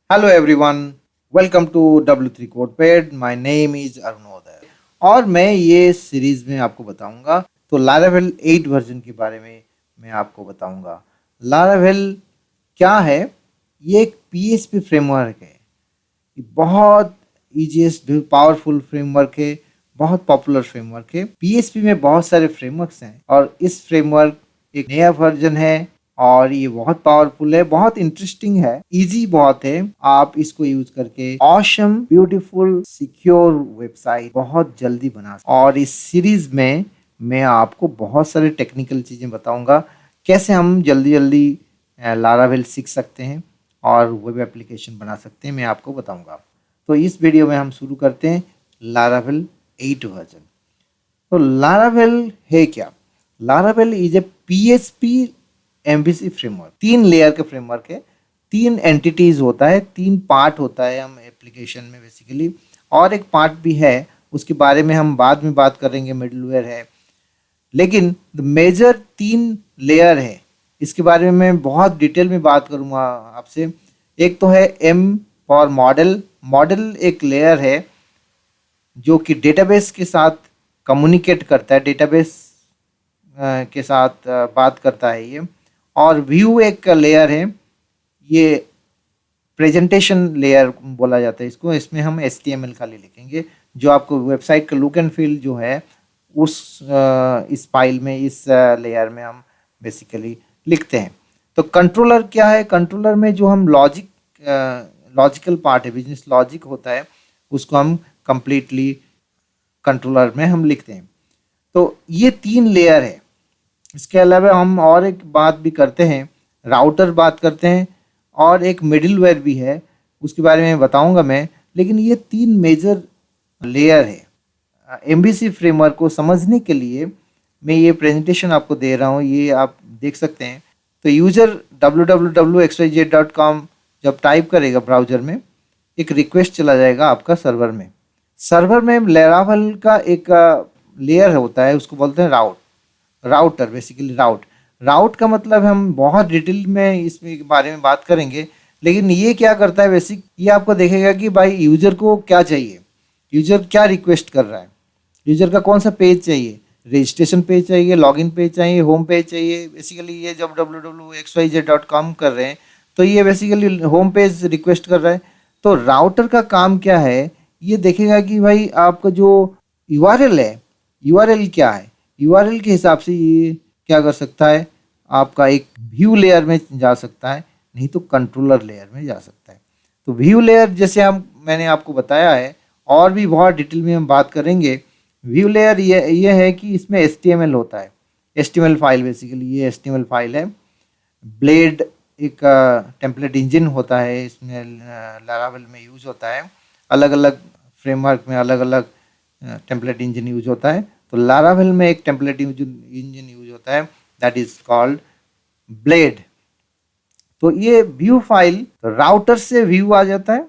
Hello everyone, welcome to W3 CodePad. My name is Arunoday और मैं ये सीरीज में आपको बताऊंगा तो लारावेल 8 वर्जन के बारे में मैं आपको बताऊंगा। लारावेल क्या है? ये एक PHP फ्रेमवर्क है। ये बहुत ईजीएस्ट पावरफुल फ्रेमवर्क है, बहुत पॉपुलर फ्रेमवर्क है। PHP में बहुत सारे फ्रेमवर्क्स हैं और इस फ्रेमवर्क एक नया वर्जन है और ये बहुत पावरफुल है, बहुत इंटरेस्टिंग है, इजी बहुत है। आप इसको यूज करके ऑसम ब्यूटीफुल सिक्योर वेबसाइट बहुत जल्दी बना सकते हैं। और इस सीरीज में मैं आपको बहुत सारे टेक्निकल चीजें बताऊंगा, कैसे हम जल्दी जल्दी लारावेल सीख सकते हैं और वेब एप्लीकेशन बना सकते हैं, मैं आपको बताऊंगा। तो इस वीडियो में हम शुरू करते हैं लारावेल 8 वर्जन। तो लारावेल है क्या? Laravel is a PHP MVC framework. 3 layer का फ्रेमवर्क है, 3 एंटिटीज होता है, 3 पार्ट होता है हम एप्लीकेशन में बेसिकली। और एक पार्ट भी है, उसके बारे में हम बाद में बात करेंगे, मिडलवेयर है। लेकिन द मेजर 3 लेयर है, इसके बारे में मैं बहुत डिटेल में बात करूंगा आपसे। एक तो है M फॉर मॉडल। मॉडल एक लेयर है जो कि डेटाबेस के साथ कम्युनिकेट करता है, डेटाबेस के साथ बात करता है ये। और व्यू एक लेयर है, ये प्रेजेंटेशन लेयर बोला जाता है इसको। इसमें हम HTML खाली लिखेंगे, जो आपको वेबसाइट का लुक एंड फील जो है उस इस फाइल में, इस लेयर में हम बेसिकली लिखते हैं। तो कंट्रोलर क्या है? कंट्रोलर में जो हम लॉजिकल पार्ट है, बिजनेस लॉजिक होता है, उसको हम कंप्लीटली कंट्रोलर में हम लिखते हैं। तो ये 3 लेयर है। इसके अलावा हम और एक बात भी करते हैं, राउटर बात करते हैं, और एक मिडिलवेयर भी है, उसके बारे में बताऊंगा मैं। लेकिन ये 3 मेजर लेयर है। MVC फ्रेमवर्क को समझने के लिए मैं ये प्रेजेंटेशन आपको दे रहा हूँ, ये आप देख सकते हैं। तो यूजर www.xyz.com जब टाइप करेगा ब्राउजर में, एक रिक्वेस्ट चला जाएगा आपका सर्वर में। सर्वर में लारावेल का एक लेयर होता है, उसको बोलते हैं राउटर, बेसिकली राउट का मतलब हम बहुत डिटेल में इसमें बारे में बात करेंगे। लेकिन ये क्या करता है बेसिक, ये आपको देखेगा कि भाई यूजर को क्या चाहिए, यूजर क्या रिक्वेस्ट कर रहा है, यूजर का कौन सा पेज चाहिए, रजिस्ट्रेशन पेज चाहिए, लॉगिन पेज चाहिए, होम पेज चाहिए। बेसिकली ये जब www.xyz.com कर रहे हैं तो ये बेसिकली होम पेज रिक्वेस्ट कर रहा है। तो राउटर का काम क्या है, ये देखेगा कि भाई आपका जो URL है, URL क्या है, URL के हिसाब से ये क्या कर सकता है, आपका एक व्यू लेयर में जा सकता है, नहीं तो कंट्रोलर लेयर में जा सकता है। तो व्यू लेयर जैसे मैंने आपको बताया है, और भी बहुत डिटेल में हम बात करेंगे। व्यू लेयर ये है कि इसमें HTML होता है, HTML फाइल, बेसिकली ये HTML फाइल है। ब्लेड एक टेम्पलेट इंजन होता है, इसमें लारावेल में यूज होता है। अलग अलग फ्रेमवर्क में अलग अलग टेम्पलेट इंजन यूज होता है। तो लारावेल में एक टेम्पलेट इंजन यूज होता है, दैट इज कॉल्ड ब्लेड। तो ये व्यू फाइल राउटर से व्यू आ जाता है,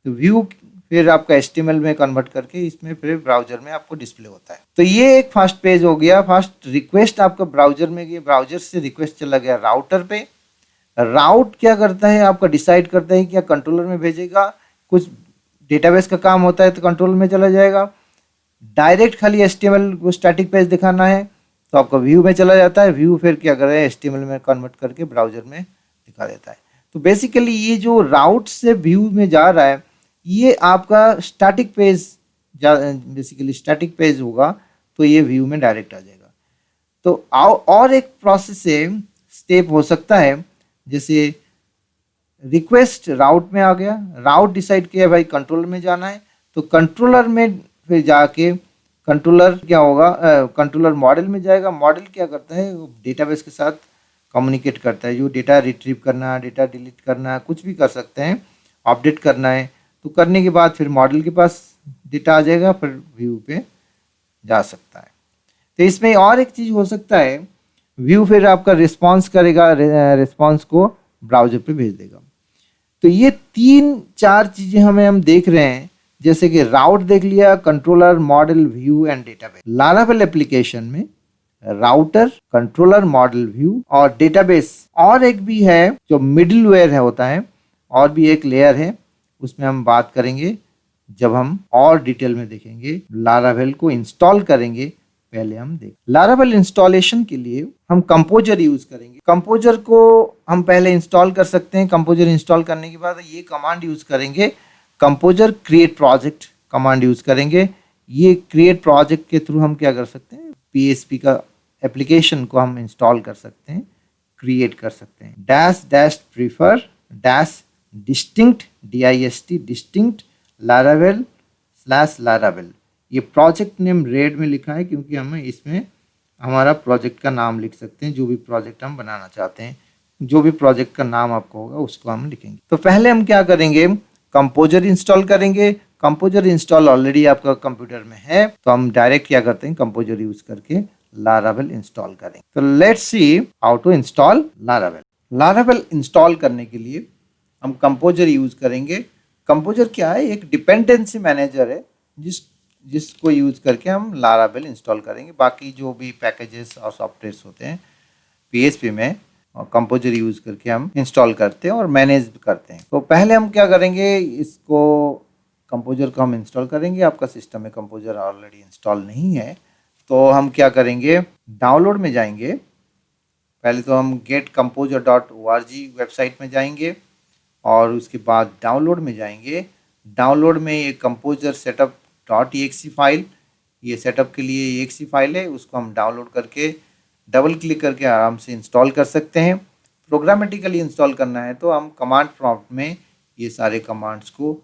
तो व्यू फिर आपका HTML में कन्वर्ट करके इसमें फिर ब्राउजर में आपको डिस्प्ले होता है। तो ये एक फर्स्ट पेज हो गया, फर्स्ट रिक्वेस्ट आपका ब्राउजर में गया, ब्राउजर से रिक्वेस्ट चला गया राउटर पे। राउट क्या करता है, आपका डिसाइड करता है कि क्या कंट्रोलर में भेजेगा, कुछ डेटाबेस का काम होता है तो कंट्रोलर में चला जाएगा। डायरेक्ट खाली HTML को स्टैटिक पेज दिखाना है तो आपका व्यू में चला जाता है, व्यू फिर क्या कर रहा है, HTML में कन्वर्ट करके ब्राउजर में दिखा देता है। तो बेसिकली ये जो राउट से व्यू में जा रहा है, ये आपका static page basically static page होगा, तो ये व्यू में डायरेक्ट आ जाएगा। तो और एक प्रोसेस से स्टेप हो सकता है, जैसे रिक्वेस्ट राउट में आ गया, राउट डिसाइड किया भाई कंट्रोलर में जाना है, तो कंट्रोलर में फिर जाके कंट्रोलर क्या होगा, कंट्रोलर मॉडल में जाएगा। मॉडल क्या करता है, वो डेटाबेस के साथ कम्युनिकेट करता है, जो डेटा रिट्रीव करना, डेटा डिलीट करना, कुछ भी कर सकते हैं, अपडेट करना है। तो करने के बाद फिर मॉडल के पास डेटा आ जाएगा, फिर व्यू पे जा सकता है। तो इसमें और एक चीज़ हो सकता है, व्यू फिर आपका रिस्पॉन्स करेगा, रिस्पॉन्स को ब्राउजर पे भेज देगा। तो ये 3-4 चीज़ें हम देख रहे हैं, जैसे कि राउट देख लिया, controller, model, view and database. Laravel application में राउटर, कंट्रोलर, मॉडल, व्यू और डेटाबेस, और एक भी है जो मिडिलवेयर है होता है, और भी एक लेयर है, उसमें हम बात करेंगे जब हम और डिटेल में देखेंगे। लारावेल को इंस्टॉल करेंगे, पहले हम देख लारावेल इंस्टॉलेशन के लिए हम कंपोजर यूज करेंगे। कंपोजर को हम पहले इंस्टॉल कर सकते हैं। कंपोजर इंस्टॉल करने के बाद ये कमांड यूज करेंगे, composer create project command use करेंगे। ये क्रिएट प्रोजेक्ट के थ्रू हम क्या कर सकते हैं, पीएचपी का एप्लीकेशन को हम इंस्टॉल कर सकते हैं, क्रिएट कर सकते हैं। Dash dash prefer dash distinct DIST distinct Laravel slash Laravel. ये प्रोजेक्ट नेम रेड में लिखा है क्योंकि हमें इसमें हमारा प्रोजेक्ट का नाम लिख सकते हैं, जो भी प्रोजेक्ट हम बनाना चाहते हैं, जो भी प्रोजेक्ट का नाम आपको होगा उसको हम लिखेंगे। तो पहले हम क्या करेंगे, कंपोजर इंस्टॉल करेंगे। कंपोजर इंस्टॉल ऑलरेडी आपका कंप्यूटर में है, तो हम डायरेक्ट क्या करते हैं, कंपोजर यूज करके लारावेल इंस्टॉल करेंगे। तो let's see how to install Laravel. Laravel install करने के लिए हम कंपोजर यूज करेंगे। कंपोजर क्या है, एक डिपेंडेंसी मैनेजर है जिसको यूज करके हम लारावेल इंस्टॉल करेंगे। बाकी जो भी पैकेजेस और सॉफ्टवेयर्स होते हैं पीएचपी में, और कंपोजर यूज करके हम इंस्टॉल करते हैं और मैनेज करते हैं। तो पहले हम क्या करेंगे, इसको कंपोजर को हम इंस्टॉल करेंगे। आपका सिस्टम में कंपोजर ऑलरेडी इंस्टॉल नहीं है, तो हम क्या करेंगे, डाउनलोड में जाएंगे। पहले तो हम getcomposer.org वेबसाइट में जाएंगे और उसके बाद डाउनलोड में जाएंगे। डाउनलोड में ये कंपोजर सेटअप .exe फाइल, ये सेटअप के लिए exe फाइल है, उसको हम डाउनलोड करके डबल क्लिक करके आराम से इंस्टॉल कर सकते हैं। प्रोग्रामेटिकली इंस्टॉल करना है तो हम कमांड प्रॉम्प्ट में ये सारे कमांड्स को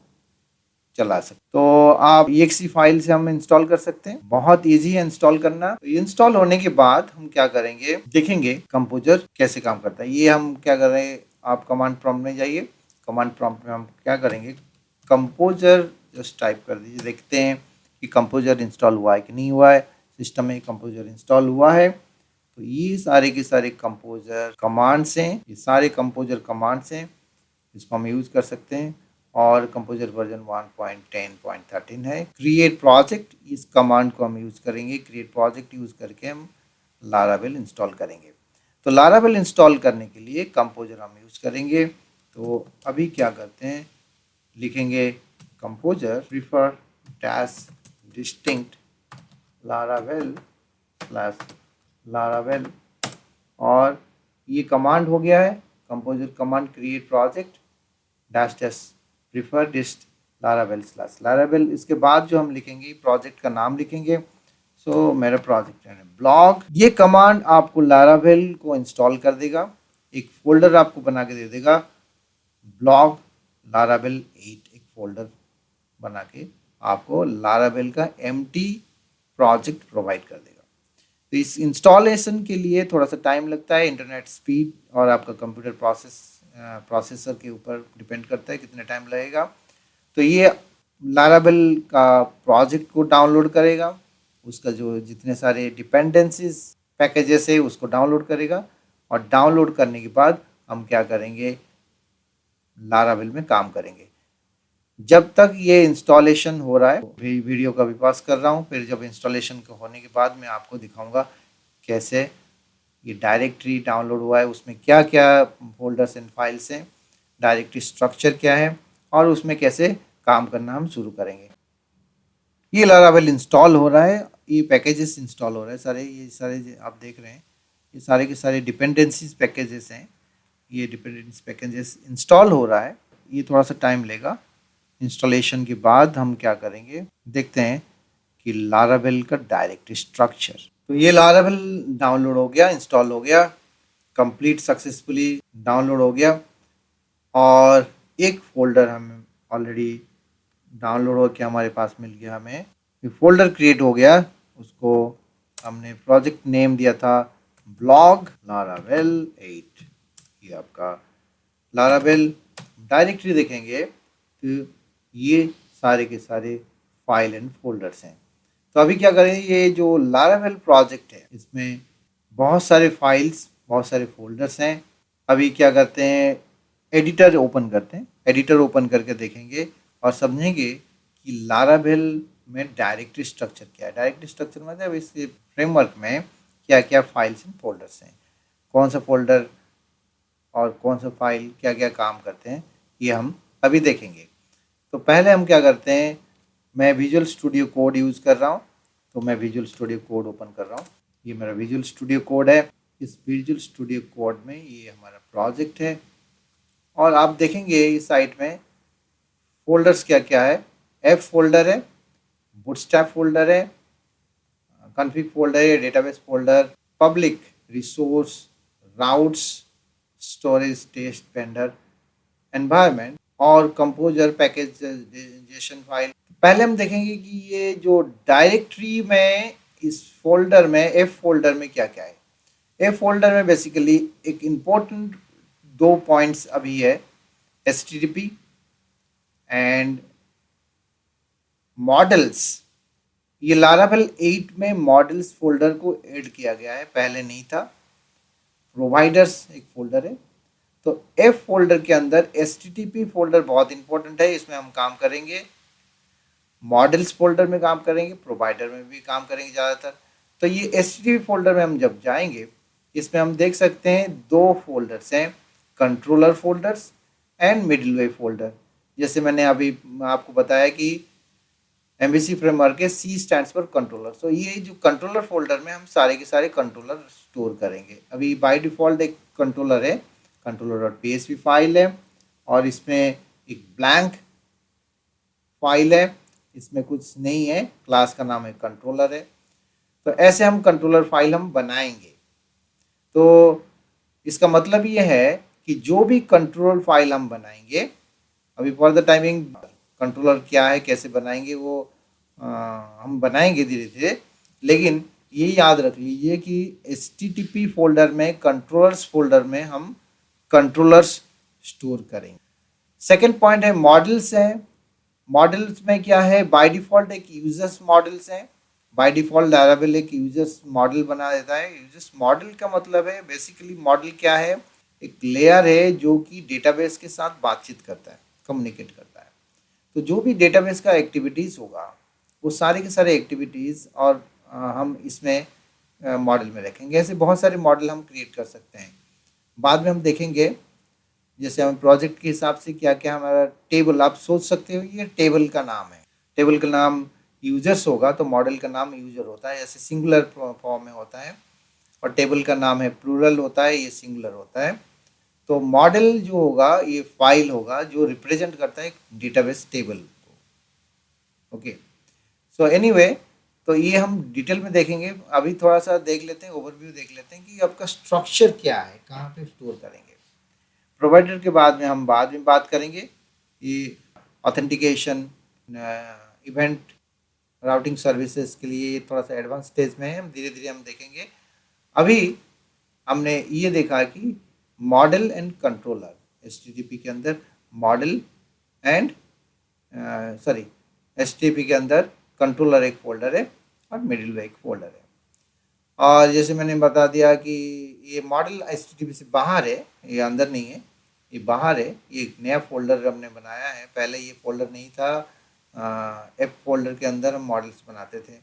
चला सकते। तो आप exe फाइल से हम इंस्टॉल कर सकते हैं, बहुत इजी है इंस्टॉल करना। तो इंस्टॉल होने के बाद हम क्या करेंगे, देखेंगे कंपोजर कैसे काम करता है। ये हम क्या कर रहे हैं, आप कमांड प्रॉम्प्ट में जाइए। कमांड प्रॉम्प्ट में हम क्या करेंगे, कंपोजर जस्ट टाइप कर दीजिए, देखते हैं कि कंपोजर इंस्टॉल हुआ है कि नहीं हुआ है। सिस्टम में कंपोजर इंस्टॉल हुआ है, तो ये सारे के सारे कंपोजर कमांड्स हैं, ये सारे कंपोजर कमांड्स हैं, इसको हम यूज़ कर सकते हैं। और कंपोजर वर्जन 1.10.13 है। क्रिएट प्रोजेक्ट, इस कमांड को हम यूज़ करेंगे। क्रिएट प्रोजेक्ट यूज़ करके हम लारावेल इंस्टॉल करेंगे। तो लारावेल इंस्टॉल करने के लिए कंपोजर हम यूज़ करेंगे। तो अभी क्या करते हैं, लिखेंगे composer prefer dash distinct Laravel slash Laravel, और ये कमांड हो गया है। Composer command create project dash dash prefer dist Laravel slash Laravel. इसके बाद जो हम लिखेंगे, प्रोजेक्ट का नाम लिखेंगे। सो मेरा प्रोजेक्ट है ब्लॉग। ये कमांड आपको लारावेल को इंस्टॉल कर देगा, एक फोल्डर आपको बना के दे देगा, ब्लॉग लारावेल 8 एक फोल्डर बना के आपको लारावेल का एम्प्टी प्रोजेक्ट प्रोवाइड कर देगा। तो इस इंस्टॉलेशन के लिए थोड़ा सा टाइम लगता है, इंटरनेट स्पीड और आपका कंप्यूटर प्रोसेसर के ऊपर डिपेंड करता है कितने टाइम लगेगा। तो ये लारावेल का प्रोजेक्ट को डाउनलोड करेगा, उसका जो जितने सारे डिपेंडेंसीज पैकेजेस है उसको डाउनलोड करेगा, और डाउनलोड करने के बाद हम क्या करेंगे, लारावेल में काम करेंगे। जब तक ये इंस्टॉलेशन हो रहा है, वीडियो का भी पास कर रहा हूँ, फिर जब इंस्टॉलेशन होने के बाद मैं आपको दिखाऊंगा कैसे ये डायरेक्टरी डाउनलोड हुआ है, उसमें क्या क्या फोल्डर्स एंड फाइल्स हैं, डायरेक्टरी स्ट्रक्चर क्या है, और उसमें कैसे काम करना हम शुरू करेंगे। ये लारावेल इंस्टॉल हो रहा है, ये पैकेजेस इंस्टॉल हो रहे हैं सारे, ये सारे आप देख रहे हैं, ये सारे के सारे डिपेंडेंसीज पैकेजेस हैं। ये डिपेंडेंसी पैकेजेस इंस्टॉल हो रहा है, ये थोड़ा सा टाइम लेगा। इंस्टॉलेशन के बाद हम क्या करेंगे, देखते हैं कि लारावेल का डायरेक्टरी स्ट्रक्चर। तो ये लारावेल डाउनलोड हो गया, इंस्टॉल हो गया, कंप्लीट सक्सेसफुली डाउनलोड हो गया, और एक फोल्डर हमें ऑलरेडी डाउनलोड होकर हमारे पास मिल गया। हमें एक फोल्डर क्रिएट हो गया, उसको हमने प्रोजेक्ट नेम दिया था ब्लॉग लारावेल 8। ये आपका लारावेल डायरेक्टरी देखेंगे तो ये सारे के सारे फाइल एंड फोल्डर्स हैं। तो अभी क्या करें, ये जो लारावेल प्रोजेक्ट है इसमें बहुत सारे फाइल्स, बहुत सारे फोल्डर्स हैं। अभी क्या करते हैं, एडिटर ओपन करते हैं। एडिटर ओपन करके देखेंगे और समझेंगे कि लारावेल में डायरेक्टरी स्ट्रक्चर क्या है। डायरेक्टरी स्ट्रक्चर मतलब इसके फ्रेमवर्क में क्या क्या फाइल्स एंड फोल्डर्स हैं, कौन सा फोल्डर और कौन सा फाइल क्या क्या काम करते हैं, ये हम अभी देखेंगे। तो पहले हम क्या करते हैं, मैं विजुअल स्टूडियो कोड यूज़ कर रहा हूँ, तो मैं विजुअल स्टूडियो कोड ओपन कर रहा हूँ। ये मेरा विजुअल स्टूडियो कोड है। इस विजुअल स्टूडियो कोड में ये हमारा प्रोजेक्ट है और आप देखेंगे इस साइट में फ़ोल्डर्स क्या-क्या है। एफ फ़ोल्डर है, बूटस्ट्रैप फ़ोल्डर है, कॉन्फ़िग फ़ोल्डर है, database folder, public, resource, routes, storage, test, vendor, environment और कंपोजर पैकेजाइजेशन फाइल। पहले हम देखेंगे कि ये जो डायरेक्टरी में इस फ़ोल्डर में एफ फ़ोल्डर में क्या-क्या है। एफ फ़ोल्डर में बेसिकली एक इम्पोर्टेंट 2 पॉइंट्स अभी है, एचटीटीपी एंड मॉडल्स। ये लारावेल 8 में मॉडल्स फ़ोल्डर को ऐड किया गया है, पहले नहीं था। प्रोवाइडर्स एक फ़ोल्डर है। तो एफ फ़ोल्डर के अंदर एचटीटीपी फ़ोल्डर बहुत इंपॉर्टेंट है, इसमें हम काम करेंगे। मॉडल्स फ़ोल्डर में काम करेंगे, प्रोवाइडर में भी काम करेंगे ज़्यादातर। तो ये एचटीटीपी फ़ोल्डर में हम जब जाएंगे, इसमें हम देख सकते हैं 2 फ़ोल्डर्स हैं, controller folders and middleware folder. जैसे मैंने अभी आपको बताया कि एमवीसी फ्रेमवर्क है, सी स्टैंड्स फॉर कंट्रोलर। सो ये जो कंट्रोलर फ़ोल्डर में हम सारे के सारे कंट्रोलर स्टोर करेंगे। अभी बाय डिफ़ॉल्ट एक कंट्रोलर है, controller.php फाइल है और इसमें एक ब्लैंक फाइल है, इसमें कुछ नहीं है, क्लास का नाम है कंट्रोलर है। तो ऐसे हम कंट्रोलर फाइल हम बनाएंगे। तो इसका मतलब ये है कि जो भी कंट्रोलर फाइल हम बनाएंगे, अभी फॉर द टाइमिंग कंट्रोलर क्या है, कैसे बनाएंगे वो हम बनाएंगे धीरे धीरे। लेकिन ये याद रख लीजिए कि एचटीटीपी फोल्डर में, कंट्रोलर्स फोल्डर में हम कंट्रोलर्स स्टोर करेंगे। सेकंड पॉइंट है मॉडल्स है। मॉडल्स में क्या है, बाय डिफ़ॉल्ट एक यूजर्स मॉडल्स है। बाय डिफ़ॉल्ट लारावेल एक यूजर्स मॉडल बना देता है। यूजर्स मॉडल का मतलब है बेसिकली, मॉडल क्या है, एक लेयर है जो कि डेटाबेस के साथ बातचीत करता है, कम्युनिकेट करता है। तो जो भी डेटाबेस का एक्टिविटीज़ होगा, वो सारे के सारे एक्टिविटीज़ और हम इसमें मॉडल में रखेंगे। ऐसे बहुत सारे मॉडल हम क्रिएट कर सकते हैं, बाद में हम देखेंगे। जैसे हम प्रोजेक्ट के हिसाब से क्या क्या हमारा टेबल, आप सोच सकते हो ये टेबल का नाम है, टेबल का नाम यूजर्स होगा तो मॉडल का नाम यूजर होता है, ऐसे सिंगुलर फॉर्म में होता है। और टेबल का नाम है प्लूरल होता है, ये सिंगुलर होता है। तो मॉडल जो होगा ये फाइल होगा जो रिप्रेजेंट करता है डेटाबेस टेबल को। ओके, सो एनीवे, तो ये हम डिटेल में देखेंगे। अभी थोड़ा सा देख लेते हैं, ओवरव्यू देख लेते हैं कि आपका स्ट्रक्चर क्या है, कहाँ पे स्टोर करेंगे। प्रोवाइडर के बाद में हम बाद में बात करेंगे। ये ऑथेंटिकेशन, इवेंट राउटिंग सर्विसेज के लिए थोड़ा सा एडवांस स्टेज में है, हम धीरे धीरे हम देखेंगे। अभी हमने ये देखा कि मॉडल एंड कंट्रोलर, एचटीटीपी के अंदर मॉडल एंड सॉरी एचटीटीपी के अंदर कंट्रोलर एक फ़ोल्डर है और मिडलवेयर एक फ़ोल्डर है। और जैसे मैंने बता दिया कि ये मॉडल एचटीटीपी से बाहर है, ये अंदर नहीं है, ये बाहर है। ये एक नया फ़ोल्डर हमने बनाया है, पहले ये फ़ोल्डर नहीं था। एफ फ़ोल्डर के अंदर हम मॉडल्स बनाते थे,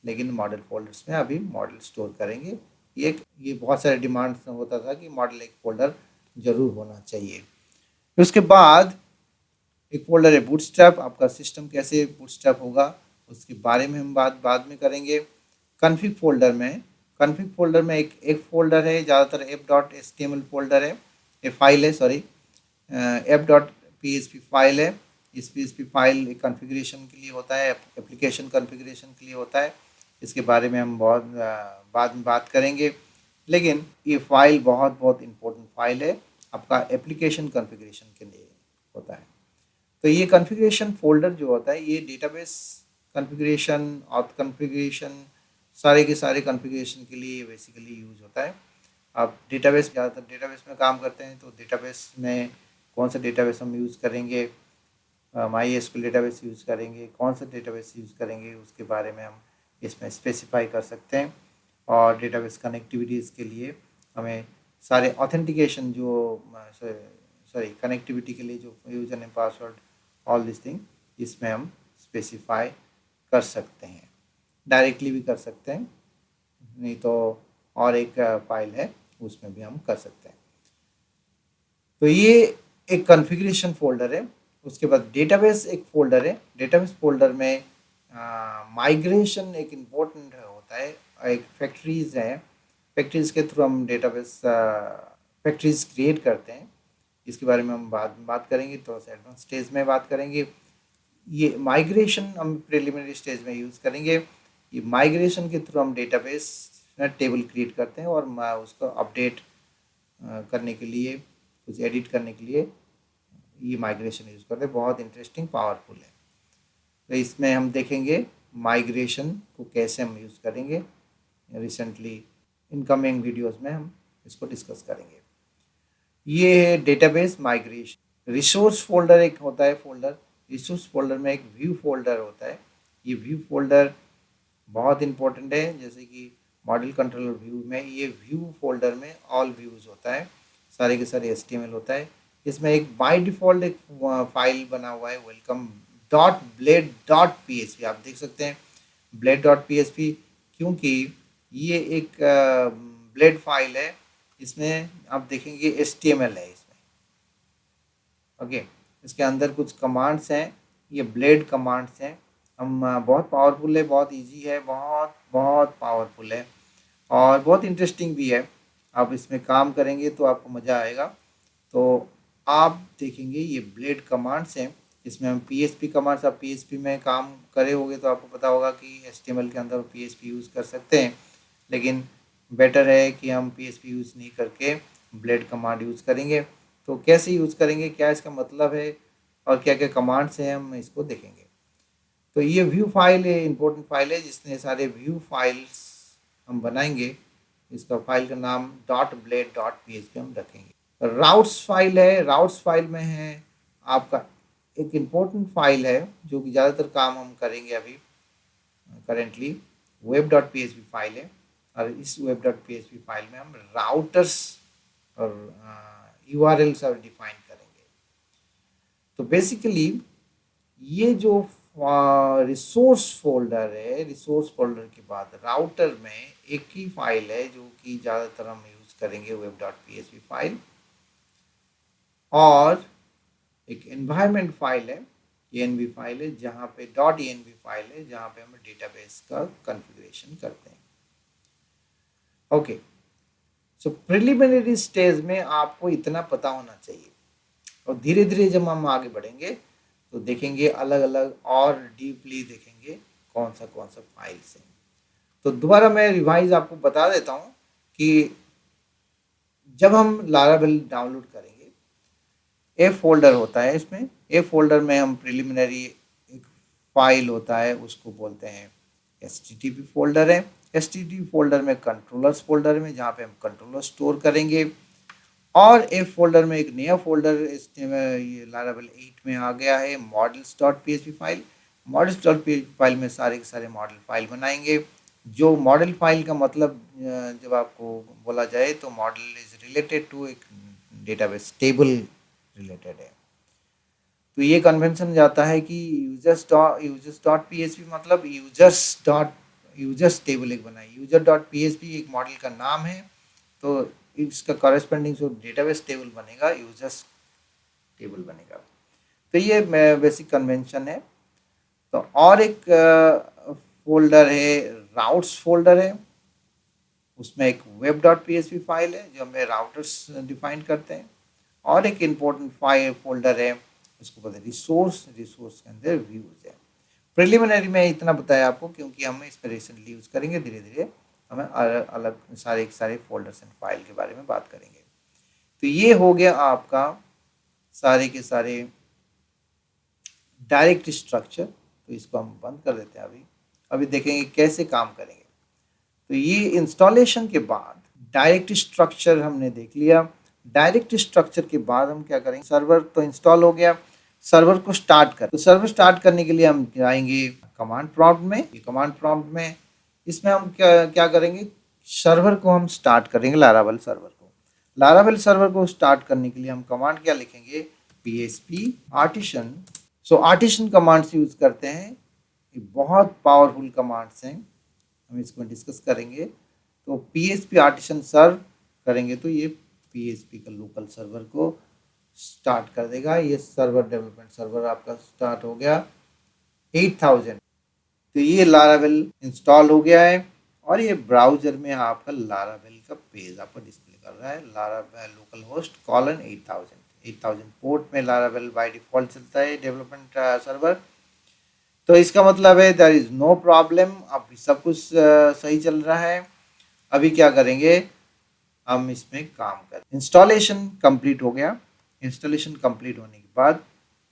लेकिन मॉडल फ़ोल्डर्स में अभी मॉडल स्टोर करेंगे। ये बहुत सारे डिमांड्स होता था कि मॉडल एक फ़ोल्डर ज़रूर होना चाहिए। उसके बाद एक फ़ोल्डर है बूटस्ट्रैप। आपका सिस्टम कैसे बूटस्ट्रैप होगा उसके बारे में हम बात बाद में करेंगे। कॉन्फ़िग फ़ोल्डर में, कॉन्फ़िग फ़ोल्डर में एक फ़ोल्डर है, ज़्यादातर app.html फ़ोल्डर है, ये फाइल है, सॉरी app.php फाइल है। इस php फाइल कॉन्फ़िगरेशन के लिए होता है, एप्लीकेशन कॉन्फ़िगरेशन के लिए होता है। इसके बारे में हम बहुत बाद में बात करेंगे। लेकिन ये फाइल बहुत बहुत इम्पोर्टेंट फाइल है, आपका एप्लीकेशन कॉन्फ़िगरेशन के लिए होता है। तो ये कॉन्फ़िगरेशन फ़ोल्डर जो होता है, ये डेटाबेस कॉन्फ़िगरेशन, ऑथ कॉन्फ़िगरेशन, सारे के सारे कॉन्फ़िगरेशन के लिए बेसिकली यूज़ होता है। आप डेटाबेस, ज़्यादातर डेटाबेस में काम करते हैं, तो डेटाबेस में कौन सा डेटाबेस हम यूज़ करेंगे, MySQL डेटाबेस यूज़ करेंगे, कौन सा डेटाबेस यूज़ करेंगे, उसके बारे में हम इसमें स्पेसिफ़ाई कर सकते हैं। और डेटाबेस कनेक्टिविटीज़ के लिए हमें सारे ऑथेंटिकेशन जो सॉरी कनेक्टिविटी के लिए जो user name, password, all this thing, इसमें हम स्पेसिफ़ाई कर सकते हैं। डायरेक्टली भी कर सकते हैं, नहीं तो और एक फाइल है उसमें भी हम कर सकते हैं। तो ये एक कॉन्फ़िगरेशन फ़ोल्डर है, उसके बाद डेटाबेस एक फ़ोल्डर है। डेटाबेस फ़ोल्डर में माइग्रेशन एक इम्पोर्टेंट होता है। एक फैक्ट्रीज़ है, फैक्ट्रीज़ के थ्रू हम डेटाबेस फैक्ट्रीज़ क्रिएट करते हैं। इसके बारे में हम बाद में बात करेंगे, थोड़ा सा एडवांस स्टेज में बात करेंगे। ये माइग्रेशन हम प्रिलिमिनरी स्टेज में यूज़ करेंगे। ये माइग्रेशन के थ्रू हम डेटाबेस टेबल क्रिएट करते हैं और उसको अपडेट करने के लिए, कुछ एडिट करने के लिए ये माइग्रेशन यूज़ करते हैं। बहुत इंटरेस्टिंग, पावरफुल है। तो इसमें हम देखेंगे माइग्रेशन को कैसे हम यूज़ करेंगे। रिसेंटली इनकमिंग वीडियोस में हम इसको डिस्कस करेंगे। ये है डेटाबेस माइग्रेशन। रिसोर्स फोल्डर एक होता है फोल्डर, रिसोर्स फोल्डर में एक व्यू फोल्डर होता है। ये व्यू फोल्डर बहुत इंपॉर्टेंट है। जैसे कि मॉडल कंट्रोलर व्यू में, ये व्यू फोल्डर में ऑल व्यूज़ होता है, सारे के सारे HTML होता है। इसमें एक बाय डिफ़ॉल्ट एक फाइल बना हुआ है, welcome dot blade dot PHP। आप देख सकते हैं ब्लेड डॉट PHP, क्योंकि ये एक ब्लेड फाइल है। इसमें आप देखेंगे HTML है इसमें। ओके, इसके अंदर कुछ कमांड्स हैं, ये ब्लेड कमांड्स हैं। हम बहुत पावरफुल है, बहुत इजी है, बहुत बहुत पावरफुल है और बहुत इंटरेस्टिंग भी है। आप इसमें काम करेंगे तो आपको मज़ा आएगा। तो आप देखेंगे ये ब्लेड कमांड्स हैं। इसमें हम PHP कमांड्स, आप PHP में काम करे होंगे तो आपको पता होगा कि HTML के अंदर PHP यूज़ कर सकते हैं, लेकिन बेटर है कि हम PHP यूज़ नहीं करके ब्लेड कमांड यूज़ करेंगे। तो कैसे यूज़ करेंगे, क्या इसका मतलब है और क्या क्या कमांड्स हैं, हम इसको देखेंगे। तो ये व्यू फाइल है, इंपॉर्टेंट फाइल है, जिसने सारे व्यू फाइल्स हम बनाएंगे। इसका फाइल का नाम डॉट ब्लेड डॉट PHP हम रखेंगे। राउट्स फाइल है, राउट्स फाइल में है आपका एक इम्पोर्टेंट फाइल है जो कि ज़्यादातर काम हम करेंगे अभी currently. Web dot PHP file है और इस वेब डॉट PHP फाइल में हम राउटर्स और URLs और डिफाइन करेंगे। तो बेसिकली ये जो रिसोर्स फोल्डर है, रिसोर्स फोल्डर के बाद राउटर में एक ही फाइल है जो कि ज़्यादातर हम यूज़ करेंगे, वेब डॉट PHP फाइल। और एक एनवायरनमेंट फाइल है, env फाइल है, जहाँ पे डॉट env फाइल है, जहाँ पे हम डेटाबेस का कॉन्फ़िगरेशन करते हैं। ओके, सो प्रिलिमिनरी स्टेज में आपको इतना पता होना चाहिए और धीरे धीरे जब हम आगे बढ़ेंगे तो देखेंगे अलग अलग और डीपली देखेंगे कौन सा फाइल्स है। तो दोबारा मैं रिवाइज आपको बता देता हूँ कि जब हम लारावेल डाउनलोड करेंगे, ए फोल्डर होता है इसमें। ए फोल्डर में हम प्रिलिमिनरी एक फाइल होता है, उसको बोलते हैं HTTP फोल्डर है। HTTP फोल्डर में कंट्रोलर्स फोल्डर में, जहाँ पे हम कंट्रोलर स्टोर करेंगे। और ए फोल्डर में एक नया फोल्डर ये लारावेल 8 में आ गया है, models dot PHP file. Models dot PHP file में सारे के सारे मॉडल फाइल बनाएंगे। जो मॉडल फाइल का मतलब जब आपको बोला जाए तो मॉडल इज रिलेटेड टू एक डेटाबेस टेबल रिलेटेड है। तो ये कन्वेंशन जाता है कि यूजर्स डॉट PHP मतलब यूजर्स टेबल एक बनाए। यूजर डॉट PHP एक मॉडल का नाम है, तो इसका कॉरेस्पॉन्डिंग जो डेटाबेस टेबल बनेगा, यूजर्स टेबल बनेगा। तो ये बेसिक कन्वेंशन है। तो और एक फोल्डर है, राउट्स फोल्डर है। उसमें एक वेब डॉट PHP फाइल है जो हमें राउटर्स डिफाइन करते हैं। और एक इम्पोर्टेंट फाइल फोल्डर है, उसको बोलते हैं रिसोर्स। रिसोर्स के अंदर व्यूज है। प्रिलिमिनरी में इतना बताया आपको क्योंकि हम इस पर रिसेंटली यूज़ करेंगे। धीरे धीरे हमें अलग अलग सारे फोल्डर्स एंड फाइल के बारे में बात करेंगे। तो ये हो गया आपका सारे के सारे डायरेक्ट स्ट्रक्चर। तो इसको हम बंद कर देते हैं। अभी देखेंगे कैसे काम करेंगे। तो ये इंस्टॉलेशन के बाद डायरेक्ट स्ट्रक्चर हमने देख लिया। डायरेक्ट स्ट्रक्चर के बाद हम क्या करेंगे, सर्वर तो इंस्टॉल हो गया, सर्वर को स्टार्ट कर। तो सर्वर स्टार्ट करने के लिए हम जाएंगे कमांड प्रॉम्प्ट में। ये कमांड प्रॉम्प्ट में इसमें हम क्या करेंगे, सर्वर को हम स्टार्ट करेंगे, लारावेल सर्वर को। लारावेल सर्वर को स्टार्ट करने के लिए हम कमांड क्या लिखेंगे, PHP आर्टिसन। सो आर्टिसन कमांड्स यूज करते हैं। ये बहुत पावरफुल कमांड्स हैं, हम इसको डिस्कस करेंगे। तो PHP आर्टिसन सर्व करेंगे तो ये PHP का लोकल सर्वर को स्टार्ट कर देगा। ये सर्वर डेवलपमेंट सर्वर आपका स्टार्ट हो गया 8000। तो ये लारावेल इंस्टॉल हो गया है और ये ब्राउजर में आपका लारावेल का पेज आपको डिस्प्ले कर रहा है। Laravel local host colon 8000 port में लारावेल बाय डिफॉल्ट चलता है डेवलपमेंट सर्वर। तो इसका मतलब है देयर इज नो प्रॉब्लम, अब सब कुछ सही चल रहा है। अभी क्या करेंगे, हम इसमें काम करें। इंस्टॉलेशन कंप्लीट हो गया। इंस्टॉलेशन कंप्लीट होने के बाद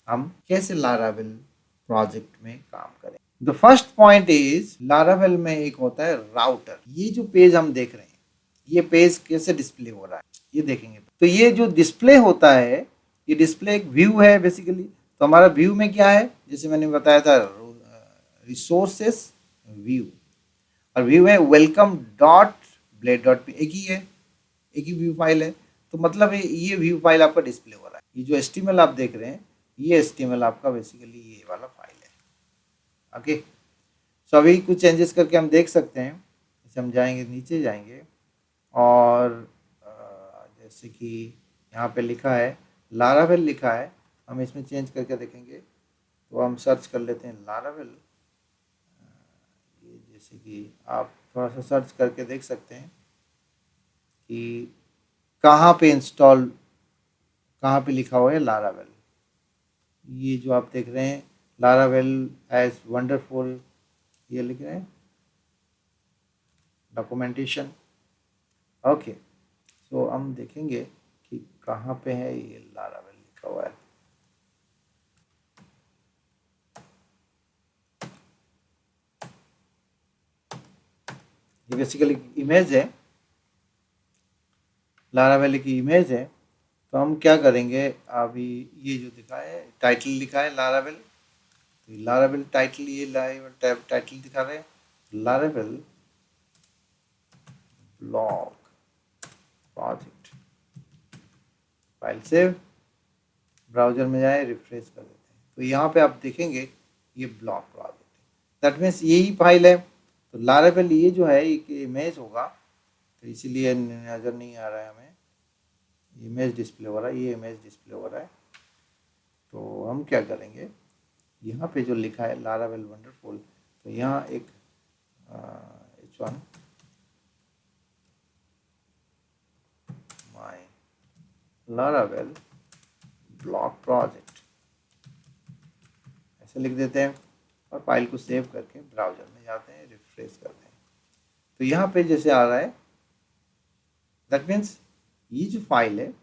हम कैसे लारावेल प्रोजेक्ट में काम करें। The first point is Laravel में एक होता है राउटर। ये जो पेज हम देख रहे हैं, ये पेज कैसे डिस्प्ले हो रहा है ये देखेंगे। तो ये जो डिस्प्ले होता है, ये डिस्प्ले एक व्यू है बेसिकली। तो हमारा व्यू में क्या है, जैसे मैंने बताया था रिसोर्सेस व्यू, और व्यू है welcome dot blade dot P, एक ही है, एक ही व्यू फाइल है। तो मतलब ये व्यू फाइल आपका डिस्प्ले हो रहा है। ये जो HTML आप देख रहे हैं, ये HTML आपका बेसिकली ये वाला फाइल है। ओके, सो अभी कुछ चेंजेस करके हम देख सकते हैं। जैसे हम जाएंगे, नीचे जाएंगे और जैसे कि यहाँ पे लिखा है लारावेल लिखा है, हम इसमें चेंज करके देखेंगे। तो हम सर्च कर लेते हैं लारावेल। ये जैसे कि आप थोड़ा सा सर्च करके देख सकते हैं कि कहाँ पे इंस्टॉल, कहाँ पे लिखा हुआ है लारावेल। ये जो आप देख रहे हैं लारावेल एज वंडरफुल, ये लिख रहे हैं डॉक्यूमेंटेशन। ओके, सो हम देखेंगे कि कहाँ पे है ये लारावेल लिखा हुआ है। ये बेसिकली इमेज है, लारावेल की इमेज है। तो हम क्या करेंगे, अभी ये जो दिखा है टाइटल लिखा है लारावेल, तो लारावेल टाइटल, ये टाइटल दिखा रहे हैं Laravel blog project. File save, browser में जाए, रिफ्रेश कर देते हैं। तो यहाँ पे आप देखेंगे ये ब्लॉग प्रोजेक्ट है, दैट मीन्स यही फाइल है। तो लारावेल ये जो है एक इमेज होगा, तो इसीलिए नज़र नहीं आ रहा है हमें, इमेज डिस्प्ले हो रहा है, ये इमेज डिस्प्ले हो रहा है। तो हम क्या करेंगे, यहाँ पे जो लिखा है लारावेल वंडरफुल, तो यहाँ एक H1 my Laravel blog project ऐसे लिख देते हैं और फाइल को सेव करके ब्राउजर में जाते हैं, रिफ्रेश करते हैं। तो यहाँ पे जैसे आ रहा है, दैट मीन्स ये जो फाइल है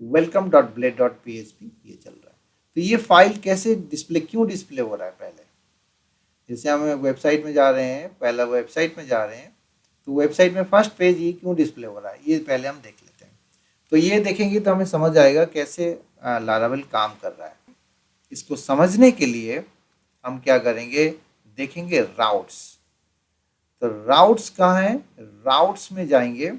welcome.blade.php ये चल रहा है। तो ये फाइल कैसे डिस्प्ले, क्यों डिस्प्ले हो रहा है, पहले जैसे हम वेबसाइट में जा रहे हैं, पहला वेबसाइट में जा रहे हैं, तो वेबसाइट में फर्स्ट पेज ये क्यों डिस्प्ले हो रहा है, ये पहले हम देख लेते हैं। तो ये देखेंगे तो हमें समझ आएगा कैसे लारावेल काम कर रहा है। इसको समझने के लिए हम क्या करेंगे, देखेंगे राउट्स। तो राउट्स कहाँ है, राउट्स में जाएंगे,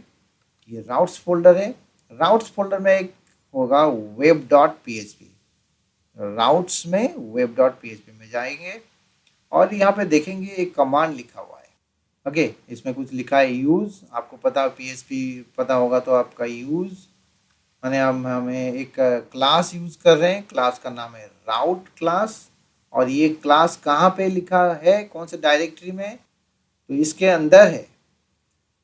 ये राउट्स फोल्डर है। राउट्स फोल्डर में एक होगा web.php, राउट्स में web.php में जाएंगे और यहाँ पे देखेंगे एक कमांड लिखा हुआ है। ओके, इसमें कुछ लिखा है यूज़, आपको पता PHP पता होगा तो आपका यूज़ माने हम हमें एक क्लास यूज़ कर रहे हैं, क्लास का नाम है राउट क्लास। और ये क्लास कहाँ पे लिखा है, कौन से डायरेक्टरी में, तो इसके अंदर है।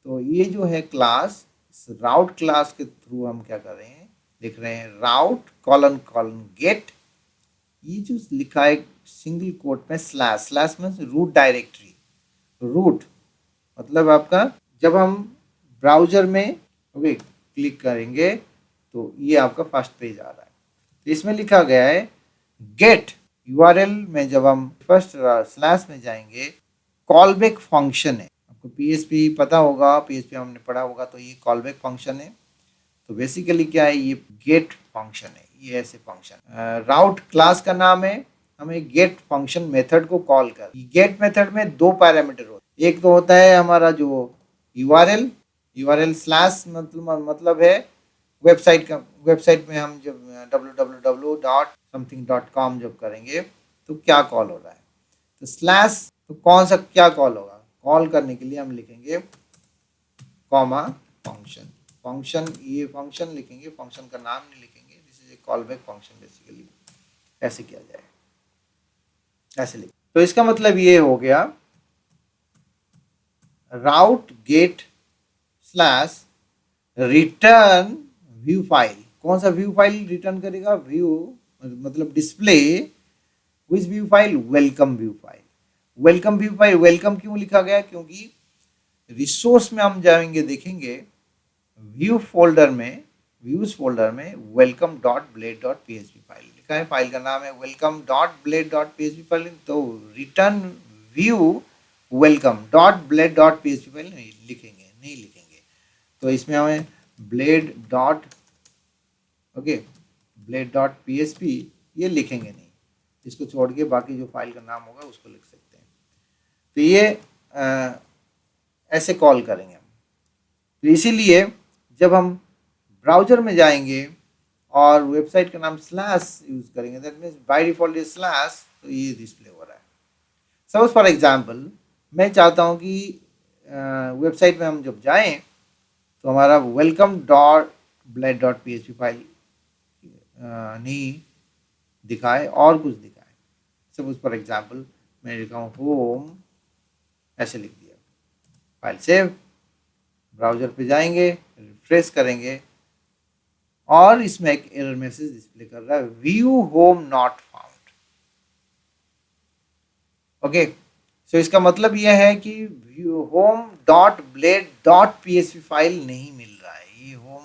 तो ये जो है क्लास, राउट क्लास के थ्रू हम क्या कर रहे हैं, लिख रहे हैं राउट कॉलन कॉलन गेट। ये जो लिखा है सिंगल कोट में slash, slash means root directory. Root मतलब आपका, जब हम ब्राउजर में ओके क्लिक करेंगे तो ये आपका फर्स्ट पेज आ रहा है। तो इसमें लिखा गया है गेट URL में, जब हम फर्स्ट स्लैश में जाएंगे, कॉलबैक फंक्शन है। आपको PHP पता होगा, PHP हमने पढ़ा होगा, तो ये कॉलबैक फंक्शन है। तो बेसिकली क्या है, ये गेट फंक्शन है, ये ऐसे फंक्शन राउट क्लास का नाम है। हमें गेट फंक्शन मेथड को कॉल कर, गेट मेथड में दो पैरामीटर होते हैं। एक तो होता है हमारा जो URL स्लैश मतलब है वेबसाइट का, वेबसाइट में हम जब www.something.com जब करेंगे तो क्या कॉल हो रहा है, तो स्लैश, तो कौन सा क्या कॉल होगा, कॉल करने के लिए हम लिखेंगे कॉमा फंक्शन। फंक्शन, ये फंक्शन लिखेंगे, फंक्शन का नाम नहीं लिखेंगे, this is a call back function basically, ऐसे किया जाए, ऐसे लिख। तो इसका मतलब ये हो गया route get slash return view file. कौन सा व्यू फाइल रिटर्न करेगा? व्यू मतलब display which view file? Welcome view file. Welcome view file, welcome क्यों लिखा गया? क्योंकि रिसोर्स में हम जाएंगे, देखेंगे व्यू फोल्डर में, व्यूज फोल्डर में welcome dot blade dot PHP file लिखा है, फाइल का नाम है welcome dot blade dot PHP file. तो return view welcome dot blade dot PHP file नहीं लिखेंगे, नहीं लिखेंगे। तो इसमें हमें blade dot, okay, blade dot PHP ये लिखेंगे नहीं, इसको छोड़ के बाकी जो फाइल का नाम होगा उसको लिख सकते हैं। तो ये ऐसे कॉल करेंगे हम। तो इसीलिए जब हम ब्राउजर में जाएंगे और वेबसाइट का नाम स्लैश यूज करेंगे, दैट मीन्स बाय डिफॉल्ट ये स्लैश, तो ये डिस्प्ले हो रहा है। सपोज फॉर एग्जांपल मैं चाहता हूँ कि वेबसाइट में हम जब जाएं तो हमारा welcome dot blade dot PHP file नहीं दिखाए और कुछ दिखाए। सपोज फॉर एग्जांपल मैं लिखा हूँ होम, ऐसे लिख दिया, फाइल सेव, ब्राउजर पे जाएंगे, रिफ्रेश करेंगे और इसमें एक एरर मैसेज डिस्प्ले कर रहा है, view home not found. Okay, so इसका मतलब यह है कि view home dot blade dot PHP file नहीं मिल रहा है। ये होम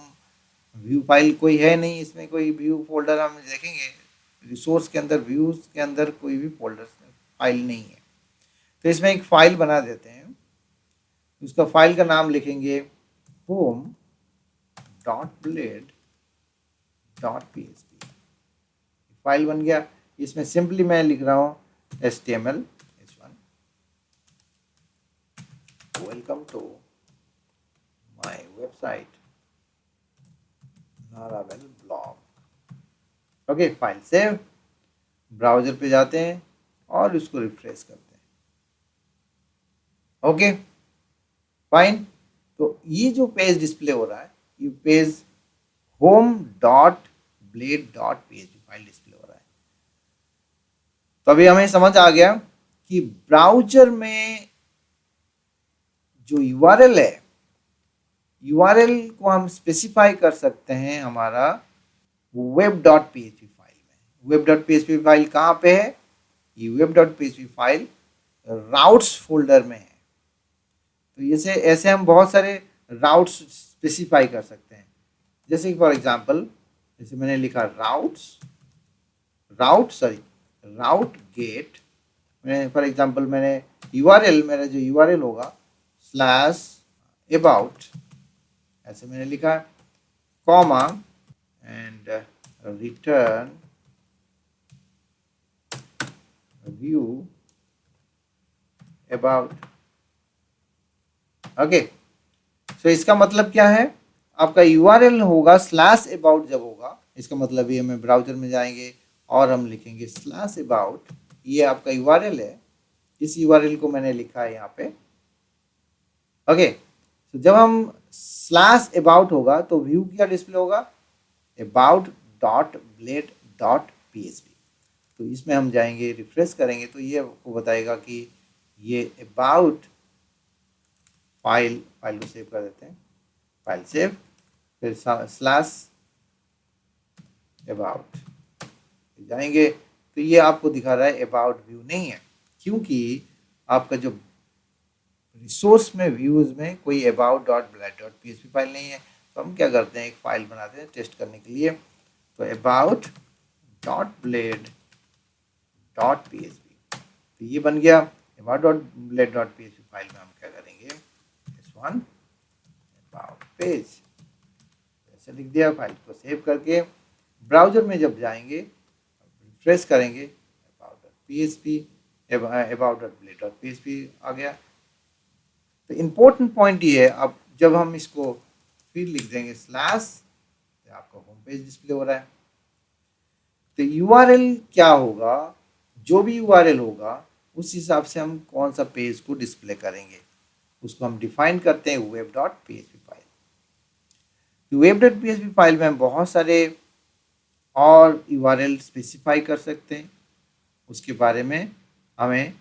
व्यू फाइल कोई है नहीं, इसमें कोई व्यू फोल्डर हम देखेंगे रिसोर्स के अंदर, व्यूज के अंदर कोई भी फोल्डर फाइल नहीं है। तो इसमें एक फाइल बना देते हैं, उसका फाइल का नाम लिखेंगे home dot blade dot PHP, file बन गया। इसमें सिंपली मैं लिख रहा हूँ HTML H1 welcome to my website Laravel blog. Okay, file save, browser पे जाते हैं और उसको रिफ्रेश करते हैं। Okay fine. तो ये जो पेज डिस्प्ले हो रहा है, ये page home dot blade dot PHP file display हो रहा है। तो अभी हमें समझ आ गया कि ब्राउजर में जो यूआरएल है, यूआरएल को हम स्पेसिफाई कर सकते हैं हमारा वेब डॉट पीएचपी फाइल में। वेब डॉट पीएचपी फाइल कहाँ पे है? ये web dot PHP file routes folder में है। तो जैसे ऐसे हम बहुत सारे राउट्स स्पेसिफाई कर सकते हैं। जैसे कि फॉर एग्जांपल, जैसे मैंने लिखा राउट गेट, मैं फॉर एग्जांपल मैंने यूआरएल, मेरा जो यूआरएल होगा स्लैश अबाउट, ऐसे मैंने लिखा, comma and return view about. Okay, so इसका मतलब क्या है? आपका यूआरएल होगा स्लैश अबाउट, जब होगा इसका मतलब ये हमें ब्राउजर में जाएंगे और हम लिखेंगे स्लैश अबाउट, ये आपका यूआरएल है, इस यूआरएल को मैंने लिखा है यहाँ पे। ओके, तो जब हम स्लैश अबाउट होगा तो व्यू क्या डिस्प्ले होगा? About dot blade dot PHP. तो इसमें हम जाएंगे, रिफ्रेश करेंगे तो ये आपको बताएगा कि ये अबाउट फाइल को सेव कर देते हैं, फाइल सेव, फिर स्लैश अबाउट जाएंगे तो ये आपको दिखा रहा है अबाउट व्यू नहीं है, क्योंकि आपका जो रिसोर्स में व्यूज में कोई about dot blade dot PHP file नहीं है। तो हम क्या करते हैं, एक फाइल बनाते हैं टेस्ट करने के लिए। तो about dot blade dot PHP, तो ये बन गया about dot blade dot PHP file में हम क्या करेंगे, S1 अबाउट पेज, ऐसे लिख दिया, फाइल को सेव करके ब्राउजर में जब जाएंगे, रिफ्रेश करेंगे, about dot PHP, about dot blade dot PHP आ गया। तो इम्पोर्टेंट पॉइंट ये है, अब जब हम इसको फिर लिख देंगे स्लैश, तो आपका होम पेज डिस्प्ले हो रहा है। तो यूआरएल क्या होगा, जो भी यूआरएल होगा उस हिसाब से हम कौन सा पेज को डिस्प्ले करेंगे, उसको हम डिफाइन करते हैं वेब डॉट पीएचपी फाइल। कि वेब डॉट पीएचपी फाइल में हम बहुत सारे और यूआरएल स्पेसिफाई कर सकते हैं, उसके बारे में हमें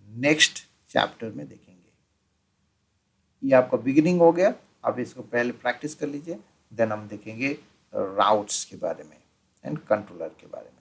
नेक्स्ट चैप्टर में देखेंगे। ये आपका बिगिनिंग हो गया, आप इसको पहले प्रैक्टिस कर लीजिए, देन हम देखेंगे राउट्स के बारे में एंड कंट्रोलर के बारे में।